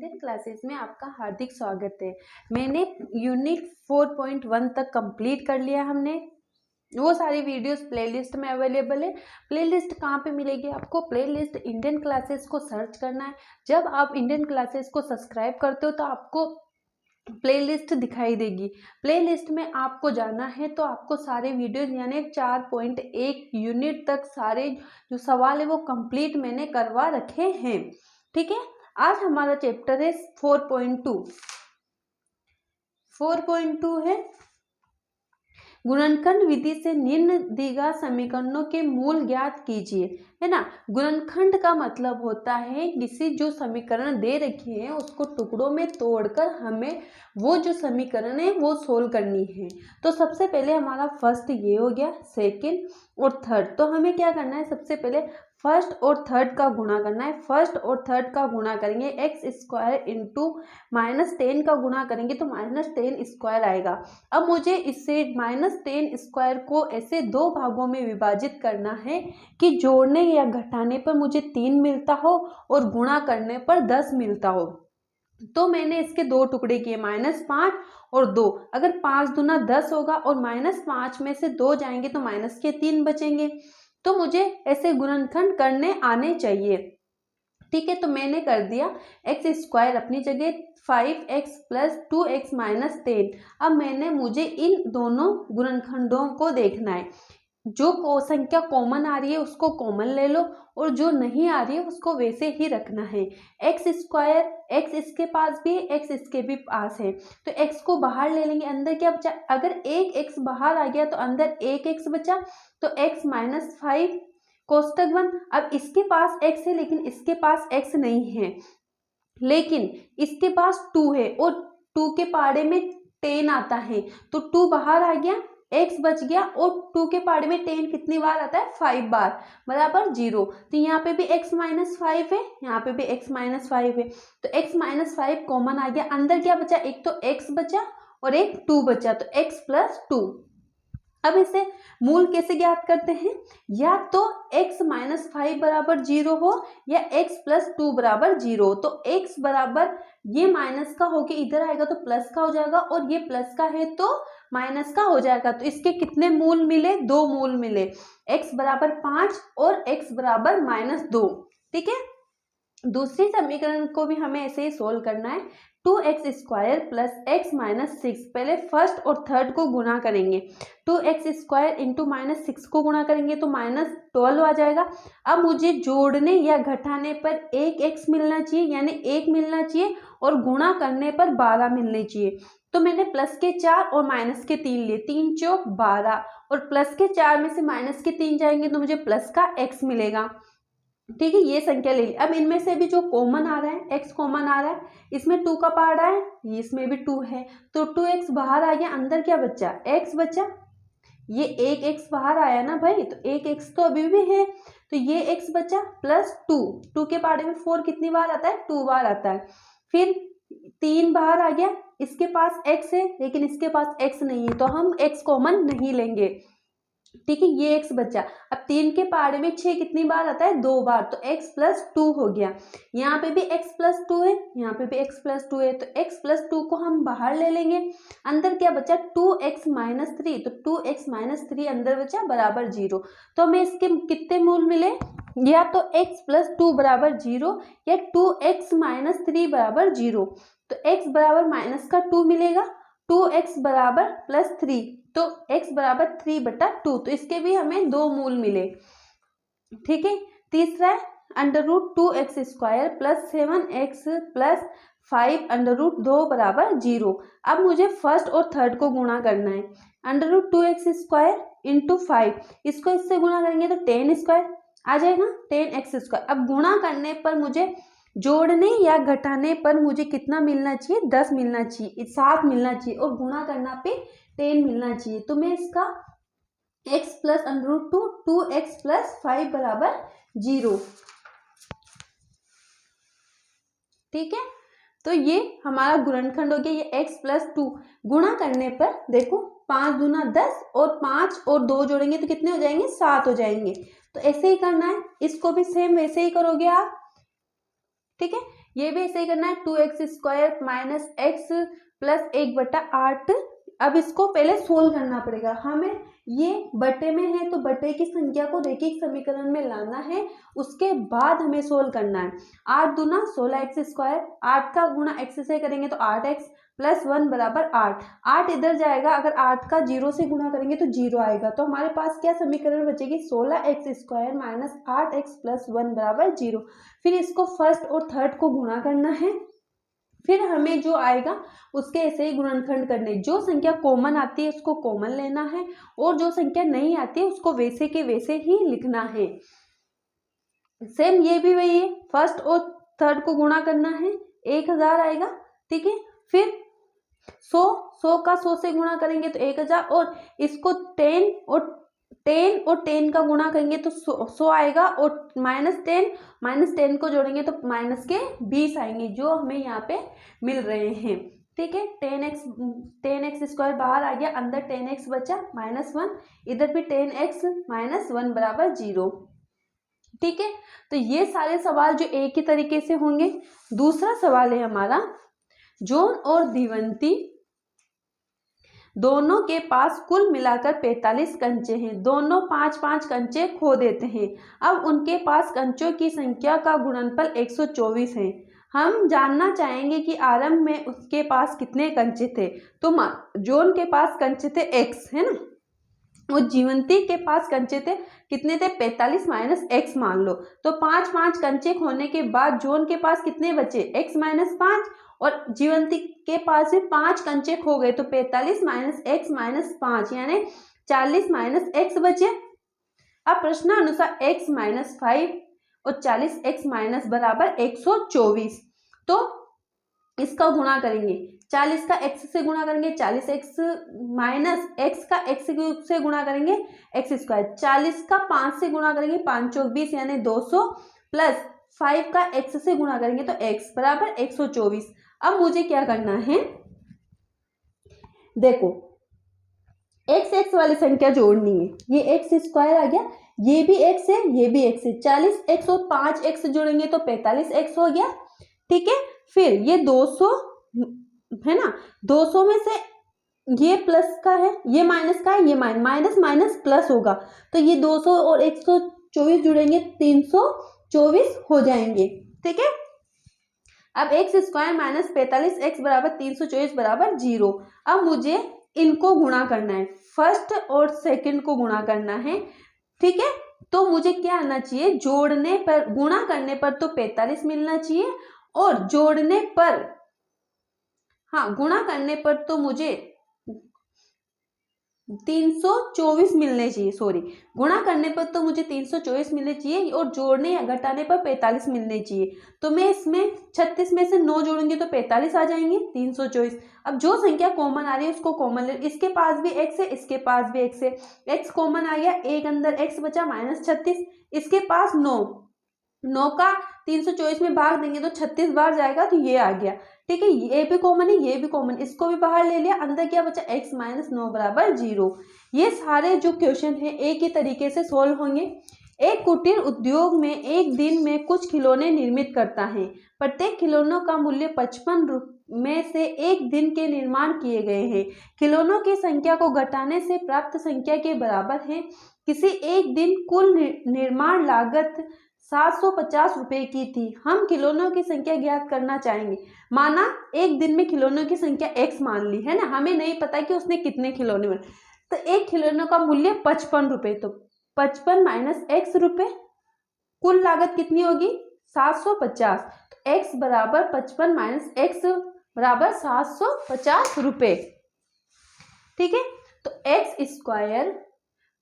Indian classes में आपका हार्दिक स्वागत है। मैंने यूनिट 4.1 तक कंप्लीट कर लिया। हमने वो सारी वीडियोस प्लेलिस्ट में अवेलेबल है। प्लेलिस्ट कहाँ पे मिलेगी आपको? प्लेलिस्ट इंडियन क्लासेस को सर्च करना है। जब आप इंडियन क्लासेस को सब्सक्राइब करते हो तो आपको प्लेलिस्ट दिखाई देगी। प्लेलिस्ट में आपको जाना है तो आपको सारे वीडियोस यानी 4.1 यूनिट तक सारे जो सवाल है वो कंप्लीट मैंने करवा रखे हैं। ठीक है, आज हमारा चैप्टर है 4.2 है गुणनखंड विधि से निम्न दिए समीकरणों के मूल ज्ञात कीजिए। है ना, गुणनखंड का मतलब होता है किसी जो समीकरण दे रखे हैं उसको टुकड़ों में तोड़कर हमें वो जो समीकरण है वो सोल्व करनी है। तो सबसे पहले हमारा फर्स्ट ये हो गया, सेकंड और थर्ड। तो हमें क्या करना है, सबसे पहले फर्स्ट और थर्ड का गुणा करना है। फर्स्ट और थर्ड का गुणा करेंगे x² इंटू -10 का गुणा करेंगे तो -10² आएगा। अब मुझे इससे -10² को ऐसे दो भागों में विभाजित करना है कि जोड़ने या घटाने पर मुझे 3 मिलता हो और गुणा करने पर 10 मिलता हो। तो मैंने इसके दो टुकड़े किए, -5 और 2। अगर 5 दूना 10 होगा और -5 में से 2 जाएंगे तो माइनस के 3 बचेंगे। तो मुझे ऐसे गुणनखंड करने आने चाहिए। ठीक है, तो मैंने कर दिया x² अपनी जगह 5x + 2x - 10। अब मुझे इन दोनों गुणनखंडों को देखना है। जो संख्या कॉमन आ रही है उसको कॉमन ले लो और जो नहीं आ रही है उसको वैसे ही रखना है। x², x इसके पास भी है, x इसके भी पास है, तो x को बाहर ले लेंगे। अंदर क्या बचा? अगर एक x बाहर आ गया तो अंदर एक x बचा, तो x - 5 कोष्टक बंद। अब इसके पास x है लेकिन इसके पास x नहीं है, लेकिन इसके पास 2 है और 2 के पाड़े में 10 आता है, तो 2 बाहर आ गया, x बच गया और 2 के पाड़े में 10 कितनी बार आता है? 5 बार, बराबर 0। तो यहाँ पे भी x - 5 है, यहाँ पे भी x - 5 है, तो x - 5 कॉमन आ गया। अंदर क्या बचा? एक तो x बचा और एक 2 बचा, तो x + 2। अब इसे मूल कैसे ज्ञात करते हैं? या तो x - 5 बराबर 0 हो या x + 2 बराबर 0। तो x बराबर ये माइनस का होके इधर आएगा तो प्लस का हो जाएगा और ये प्लस का है तो माइनस का हो जाएगा। तो इसके कितने मूल मिले? 2 मूल मिले, x बराबर 5 और x बराबर -2। ठीक है, दूसरी समीकरण को भी हमें ऐसे ही सोल्व करना है। 2x² + x - 6। पहले फर्स्ट और थर्ड को गुणा करेंगे। 2x² इंटू -6 को गुणा करेंगे तो -12 आ जाएगा। अब मुझे जोड़ने या घटाने पर एक x मिलना चाहिए, यानी 1 मिलना चाहिए, और गुणा करने पर 12 मिलने चाहिए। तो मैंने प्लस के 4 और माइनस के 3 लिए, 3 चौक 12, और प्लस के 4 में से माइनस के 3 जाएंगे तो मुझे प्लस का x मिलेगा। ठीक है, ये संख्या ले ली। अब इनमें से भी जो कॉमन आ रहा है, x कॉमन आ रहा है, इसमें 2 का पार्ट है, इसमें भी 2 है, तो 2x बाहर आ गया। अंदर क्या बचा? x बचा। ये एक x बाहर आया ना भाई, तो एक x तो अभी भी है, तो ये x बचा प्लस 2 के पार्ट में 4 कितनी बार आता है? 2 बार आता है। फिर 3 बाहर आ गया, इसके पास x है लेकिन इसके पास x नहीं है, तो हम x कॉमन नहीं लेंगे। ठीक है, ये x बचा। अब 3 के पाड़े में 6 कितनी बार आता है? 2 बार, तो x + 2 हो गया। यहाँ पे भी x + 2 है, यहाँ पे भी x + 2 है, तो x + 2 को हम बाहर ले लेंगे। अंदर क्या बचा? 2x - 3, तो 2x - 3 अंदर बचा, बराबर 0। तो हमें इसके कितने मूल मिले? या तो x + 2 बराबर 0 या 2x - 3 बराबर 0। तो x बराबर -2 मिलेगा, 2x बराबर +3, तो x बराबर 3/2। तो इसके भी हमें 2 मूल मिले। ठीक है, तीसरा है √2x² + 7x + 5 √2 बराबर 0। अब मुझे फर्स्ट और थर्ड को गुणा करना है। √2x² इंटू 5, इसको इससे गुणा करेंगे तो 10² आ जाएगा, 10x²। अब गुणा करने पर मुझे, जोड़ने या घटाने पर मुझे कितना मिलना चाहिए? 10 मिलना चाहिए, 7 मिलना चाहिए, और गुणा करना पे 10 मिलना चाहिए। तो मैं इसका x + √2 2x + 5 बराबर 0। ठीक है, तो ये हमारा गुणनखंड हो गया। ये x + 2 गुणा करने पर देखो 5 दूना 10 और 5 और 2 जोड़ेंगे तो कितने हो जाएंगे? 7 हो जाएंगे। तो ऐसे ही करना है, इसको भी सेम वैसे ही करोगे आप। ठीक है, ये भी ऐसे ही करना है, 2x² माइनस x प्लस 1/8। अब इसको पहले सोल्व करना पड़ेगा हमें, ये बटे में है तो बटे की संख्या को रैखिक समीकरण में लाना है, उसके बाद हमें सोल्व करना है। 8 दूना 16x², 8 का गुणा x से करेंगे तो 8x प्लस 1 बराबर 8। 8 इधर जाएगा, अगर 8 का 0 से गुणा करेंगे तो 0 आएगा, तो हमारे पास क्या समीकरण बचेगी, 16x² माइनस 8x प्लस 1 बराबर 0। फिर इसको फर्स्ट और थर्ड को गुणा करना है, फिर हमें जो आएगा उसके ऐसे ही गुणनखंड करने, जो संख्या कॉमन आती है उसको कॉमन लेना है और जो संख्या नहीं आती है उसको वैसे के वैसे ही लिखना है। सेम ये भी वही है, फर्स्ट और थर्ड को गुणा करना है, 1000 आएगा, ठीक है। फिर 100 का 100 से गुणा करेंगे तो 1000, और इसको 10 और 10 का गुणा करेंगे तो 100 आएगा, और -10 को जोड़ेंगे तो माइनस के 20 आएंगे, जो हमें यहाँ पे मिल रहे हैं, ठीक है। 10x² बाहर आ गया, अंदर 10x बचा -1, इधर भी 10x माइनस 1 बराबर 0, ठीक है। तो ये सारे सवाल जो एक ही तरीके से होंगे। दूसरा सवाल है हमारा, जॉन और दिवंती दोनों के पास कुल मिलाकर 45 कंचे हैं, दोनों 5-5 कंचे खो देते हैं। अब उनके पास कंचों की संख्या का गुणनफल 124 है। हम जानना चाहेंगे कि आरंभ में उसके पास कितने कंचे थे। तो जॉन के पास कंचे थे x, है ना, और जीवंती के पास कंचे थे कितने थे, 45 माइनस x मान लो। तो 5-5 कंचे खोने के बाद जॉन के पास कितने बचे, x माइनस 5, और जीवंती के पास भी 5 कंचे खो गए, तो 45 माइनस x माइनस 5 यानी 40 माइनस x बचे। अब प्रश्नानुसार x माइनस 5 और 40x माइनस बराबर 124, तो इसका गुणा करेंगे, 40 का x से गुणा करेंगे 40x माइनस x का x से गुणा करेंगे x², 40 का 5 से गुणा करेंगे 5 चौक 20 यानी 200, प्लस 5 का x से गुणा करेंगे तो x बराबर 124। अब मुझे क्या करना है, देखो x वाली संख्या जोड़नी है, ये x² आ गया, ये भी x है, ये भी x है, 40x और 5x जोड़ेंगे तो 45x हो गया, ठीक है। फिर ये 200 है ना, 200 में से ये प्लस का है, ये माइनस का है, ये माइनस माइनस प्लस होगा, तो ये 200 और 124 जुड़ेंगे 324 हो जाएंगे, ठीक है। अब x² माइनस 45x बराबर 324 बराबर 0। अब मुझे इनको गुणा करना है, फर्स्ट और सेकंड को गुणा करना है, ठीक है। तो मुझे क्या आना चाहिए, जोड़ने पर, गुणा करने पर तो 45 मिलना चाहिए, और जोड़ने पर, हाँ गुणा करने पर तो मुझे 324 मिलने चाहिए, सॉरी, गुणा करने पर तो मुझे 324 मिलने चाहिए और जोड़ने या घटाने पर 45 मिलने चाहिए। तो मैं इसमें 36 में से 9 जोड़ूंगी तो 45 आ जाएंगे, 324। अब जो संख्या कॉमन आ रही है उसको कॉमन ले, इसके पास भी x है, इसके पास भी x है, x कॉमन आ गया, एक अंदर x बचा -36, इसके पास 9 का 324 में भाग देंगे तो 36 बार जाएगा, तो ये आ गया, ठीक है। ये भी कॉमन है, ये भी कॉमन, इसको भी बाहर ले लिया, अंदर क्या बचा, x माइनस 9 बराबर 0। ये सारे जो क्वेश्चन है एक ही तरीके से सोल्व होंगे। एक कुटीर उद्योग में एक दिन में कुछ खिलौने निर्मित करता है, प्रत्येक खिलौनों का मूल्य 55 में से एक दिन के निर्माण किए गए हैं। खिलौनों की संख्या को घटाने से प्राप्त संख्या के बराबर है। किसी एक दिन कुल निर्माण लागत 750 रुपए की थी। हम खिलौनों की संख्या ज्ञात करना चाहेंगे। माना एक दिन में खिलौनों की संख्या x मान ली है ना, हमें नहीं पता कि उसने कितने खिलौने बनाए, तो एक खिलौनों का मूल्य 55 रुपए, तो 55 माइनस x रुपए, कुल लागत कितनी होगी 750, तो x बराबर 55 माइनस x बराबर 750 रुपए, ठीक है। तो x²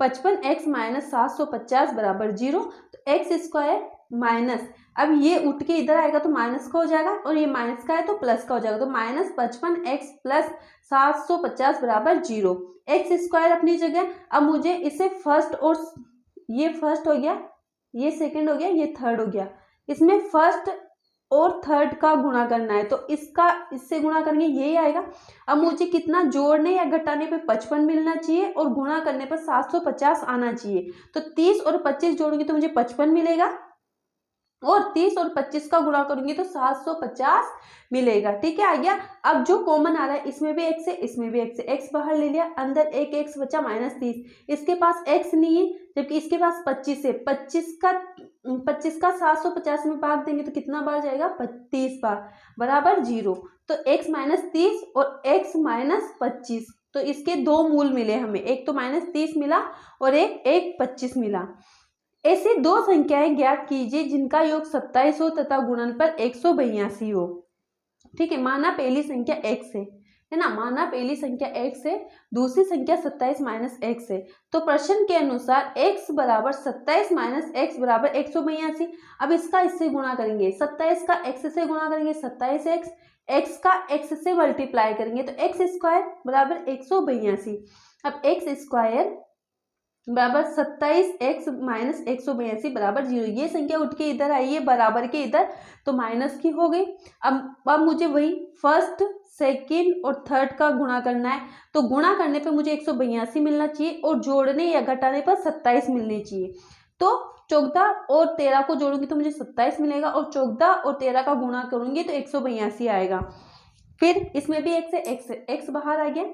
55x माइनस 750 बराबर 0, तो x² माइनस, अब ये उठ के इधर आएगा तो माइनस का हो जाएगा, और ये माइनस का है तो प्लस का हो जाएगा, तो -55x प्लस 750 बराबर 0, x² अपनी जगह। अब मुझे इसे फर्स्ट, और ये फर्स्ट हो गया, ये सेकंड हो गया, ये थर्ड हो गया, इसमें फर्स्ट और थर्ड का गुणा करना है, तो इसका इससे गुणा करेंगे यही आएगा। अब मुझे कितना जोड़ने या घटाने पे 55 मिलना चाहिए और गुणा करने पर 750 आना चाहिए, तो 30 और 25 जोड़ूंगी तो मुझे 55 मिलेगा, और 30 और 25 का गुणा करूंगी तो 750 मिलेगा। ठीक है, आ गया। अब जो कॉमन आ रहा है इसमें भी x है, इसमें भी x है, x बाहर ले लिया, अंदर एक x बचा -30। इसके पास x नहीं है जबकि इसके पास 25 है। 25 का 750 में भाग देंगे तो कितना बार जाएगा, 30 बार, बराबर 0। तो x -30 और x -25, तो इसके दो मूल मिले हमें, एक तो -30 मिला और एक 25 मिला। ऐसे दो संख्याएं ज्ञात कीजिए जिनका योग 27 हो तथा गुणनफल 182 हो। ठीक है, माना पहली संख्या x है ना, माना पहली संख्या x है, दूसरी संख्या 27 - x है। तो प्रश्न के अनुसार x बराबर 27 - x बराबर 182। अब इसका इससे गुणा करेंगे, 27 का x से गुणा करेंगे 27x, x का x से मल्टीप्लाई करेंगे तो x स्क्वायर बराबर 182। अब x स्क्वायर बराबर 27x - 182 बराबर 0। ये संख्या उठ के इधर आई है बराबर के इधर, तो माइनस की हो गई। अब मुझे वही फर्स्ट, सेकंड और थर्ड का गुणा करना है। तो गुणा करने पे मुझे 182 मिलना चाहिए और जोड़ने या घटाने पर 27 मिलनी चाहिए। तो 14 और 13 को जोड़ूंगी तो मुझे 27 मिलेगा और 14 और 13 का गुणा करूंगी तो 182 आएगा। फिर इसमें भी x बाहर आ गया,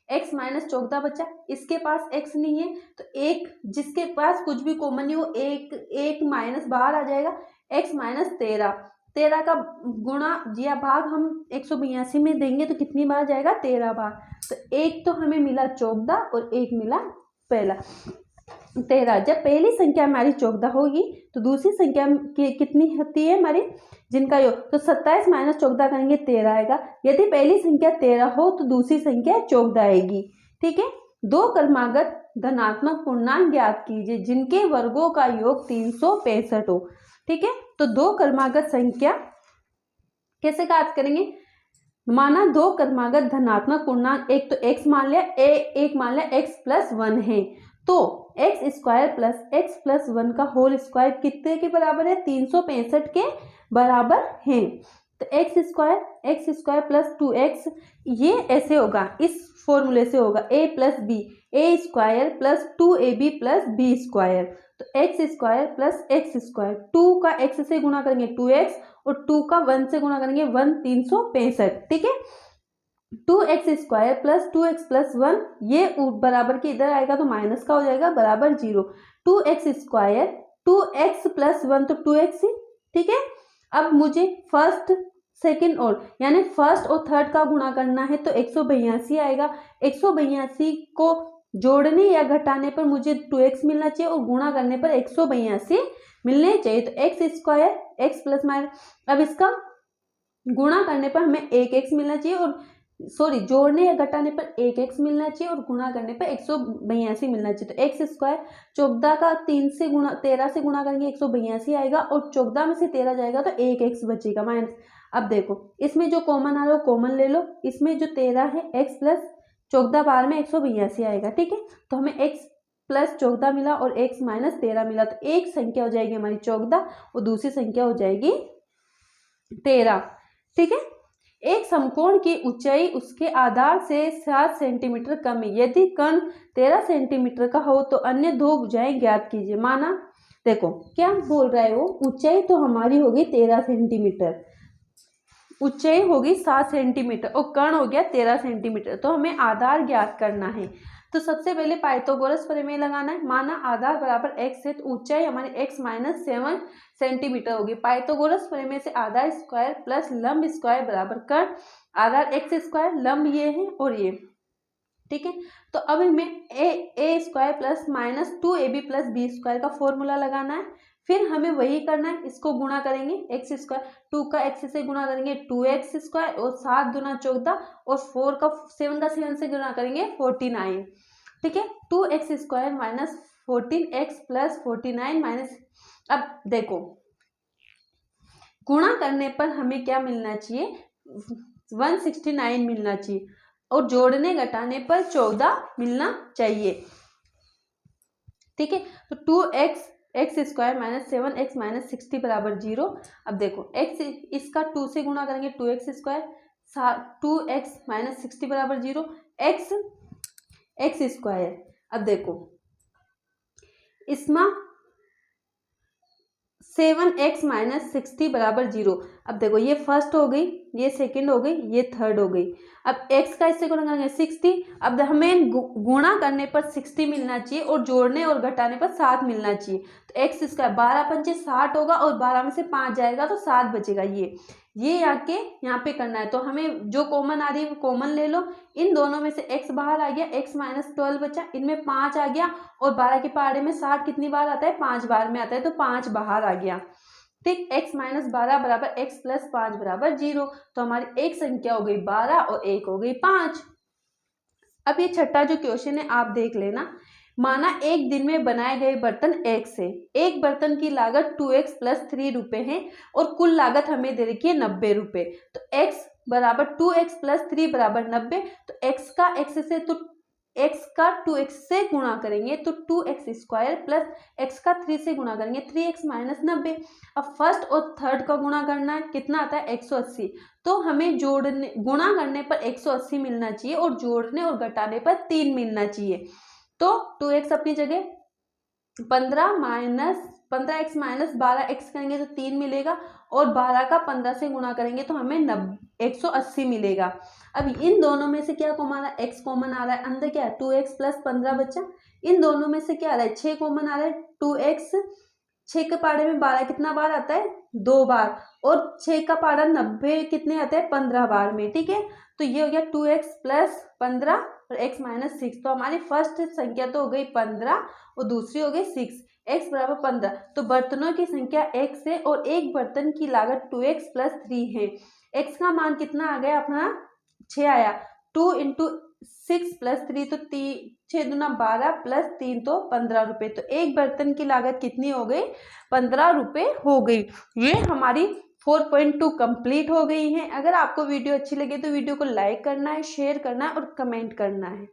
x -14 बचा, इसके पास x नहीं है तो एक, जिसके पास कुछ भी कॉमन नहीं हो, एक माइनस बाहर आ जाएगा, x -13 का गुणा या भाग हम 182 में देंगे तो कितनी बार जाएगा, 13 बार। तो एक तो हमें मिला 14 और एक मिला पहला 13। जब पहली संख्या हमारी 14 होगी तो दूसरी संख्या कितनी होती है हमारी, जिनका योग, तो 27 - 14 करेंगे 13 आएगा। यदि पहली संख्या 13 हो तो दूसरी संख्या 14 आएगी। ठीक है, दो क्रमागत धनात्मक पूर्णांक ज्ञात कीजिए जिनके वर्गों का योग 365 हो। ठीक है, तो दो क्रमागत संख्या कैसे ज्ञात करेंगे, माना दो क्रमागत धनात्मक पूर्णांक, एक तो x मान लिया, एक मान लिया x + 1 है, तो x स्क्वायर प्लस x + 1 का होल स्क्वायर कितने के बराबर है, 365 के बराबर है। तो x स्क्वायर प्लस 2x, ये ऐसे होगा, इस फॉर्मूले से होगा a + b, a square plus 2ab plus b square. तो x square plus x square, 2 का x से गुणा करेंगे 2x और 2 का 1 से गुणा करेंगे 1, 365। ठीक है, 2x स्क्वायर प्लस 2x + 1, ये बराबर के इधर आएगा तो माइनस का हो जाएगा, बराबर 0। 2x स्क्वायर, 2x + 1 तो 2x ही। ठीक है, अब मुझे फर्स्ट, सेकंड और यानी फर्स्ट और थर्ड का गुणा करना है तो 182 आएगा। 182 को जोड़ने या घटाने पर मुझे 2x मिलना चाहिए और गुणा करने पर 182 मिलने चाहिए। तो x स्क्वायर, x + माइनस, अब इसका गुणा करने पर हमें 1x मिलना चाहिए और जोड़ने या घटाने पर 1x मिलना चाहिए और गुणा करने पर 182 मिलना चाहिए। तो x स्क्वायर, 14 का 13 से गुणा करेंगे 182 आएगा और 14 में से 13 जाएगा तो 1x बचेगा माइनस। अब देखो इसमें जो कॉमन आ रहा है वो कॉमन ले लो, इसमें जो 13 है x + 14 बार में 182 आएगा। ठीक है, तो हमें x + 14 मिला और x - 13 मिला, तो एक संख्या हो जाएगी हमारी 14 और दूसरी संख्या हो जाएगी 13। ठीक है, एक समकोण की ऊंचाई उसके आधार से 7 सेंटीमीटर कम है। यदि कर्ण 13 सेंटीमीटर का हो तो अन्य दो भुजाएं ज्ञात कीजिए। माना देखो क्या बोल रहा है वो, ऊंचाई तो हमारी होगी 13 सेंटीमीटर, ऊंचाई होगी 7 सेंटीमीटर और कर्ण हो गया 13 सेंटीमीटर, तो हमें आधार ज्ञात करना है। तो सबसे पहले पाइथागोरस प्रमेय लगाना है। माना आधार बराबर x है तो ऊंचाई हमारी x - 7 सेंटीमीटर होगी। पाइथागोरस प्रमेय से आधार स्क्वायर प्लस लंब स्क्वायर बराबर कर्ण, आधार x स्क्वायर, लंब ये है और ये। ठीक है, तो अब हमें a square plus -2ab + b square का फॉर्मूला लगाना है। फिर हमें वही करना है, इसको गुणा करेंगे x स्क्वायर, 2 का x से गुणा करेंगे 2x स्क्वायर और 7 दूना 14 और 7 का 7 से गुणा करेंगे 49। ठीक है, 2x स्क्वायर - 14x + 49 माइनस, अब देखो गुणा करने पर हमें क्या मिलना चाहिए, 169 मिलना चाहिए और जोड़ने घटाने पर 14 मिलना चाहिए। ठीक है, तो 2x स्क्वायर - 7x - 60 बराबर 0। अब देखो x, इसका 2 से गुणा करेंगे 2x स्क्वायर, 2x - 60 बराबर 0, x स्क्वायर। अब देखो इसमें 7x माइनस 60 बराबर 0। अब देखो ये फर्स्ट हो गई, ये सेकंड हो गई, ये थर्ड हो गई। अब x का इससे गुणा करेंगे 60। अब हमें गुणा करने पर 60 मिलना चाहिए और जोड़ने और घटाने पर 7 मिलना चाहिए। तो x इसका 12 पंचे 60 होगा और 12 में से 5 जाएगा तो 7 बचेगा। ये आके यहाँ पे करना है। तो हमें जो कॉमन आ रही है वो कॉमन ले लो। इन दोनों में से x बाहर आ गया, x माइनस 12 बचा, इनमें 5 आ गया और 12 के पहाड़े में 60 कितनी बार आता है, 5 बार में आता है, तो 5 बाहर आ गया। ठीक, x माइनस 12 बराबर x प्लस 5 बराबर 0। तो हमारी एक संख्या हो गई 12 और एक हो गई 5। अब ये छठा जो क्वेश्चन है आप देख लेना। माना एक दिन में बनाए गए बर्तन x है, एक बर्तन की लागत 2x प्लस 3 रुपए है और कुल लागत हमें दे रखी है 90 रुपए। तो x बराबर 2x प्लस 3 बराबर 90। तो x का x का 2x से गुणा करेंगे तो 2x स्क्वायर प्लस x का 3 से गुणा करेंगे 3x माइनस 90। अब फर्स्ट और थर्ड का गुणा करना है, कितना आता है 180। तो हमें गुणा करने पर 180 मिलना चाहिए और जोड़ने और घटाने पर 3 मिलना चाहिए। तो 2x अपनी जगह 15x माइनस 12x करेंगे तो 3 मिलेगा और 12 का 15 से गुणा करेंगे तो हमें 180 मिलेगा। अब इन दोनों में से क्या कॉमन आ रहा है, x कॉमन आ रहा है, अंदर क्या है 2x प्लस 15 बचा। इन दोनों में से क्या आ रहा है 6 कॉमन आ रहा है, 2x 6 के पहाड़े में 12 कितना बार आता है 2 बार और 6 का पहाड़ा 90 कितने आता है 15 बार में। ठीक है, तो ये हो गया 2x प्लस 15 और x माइनस 6। तो हमारी फर्स्ट संख्या तो हो गई 15 और दूसरी हो गई 6, x बराबर 15। तो बर्तनों की संख्या x है और एक बर्तन की लागत 2x प्लस 3 है। x का मान कितना आ गया अपना 6 आया, 2 इंटू 6 प्लस 3 तो 6 दूना 12 प्लस 3 तो 15 रुपए। तो एक बर्तन की लागत कितनी हो गई 15 रुपए हो गई। ये हमारी 4.2 कंप्लीट हो गई है। अगर आपको वीडियो अच्छी लगे तो वीडियो को लाइक करना है, शेयर करना है और कमेंट करना है।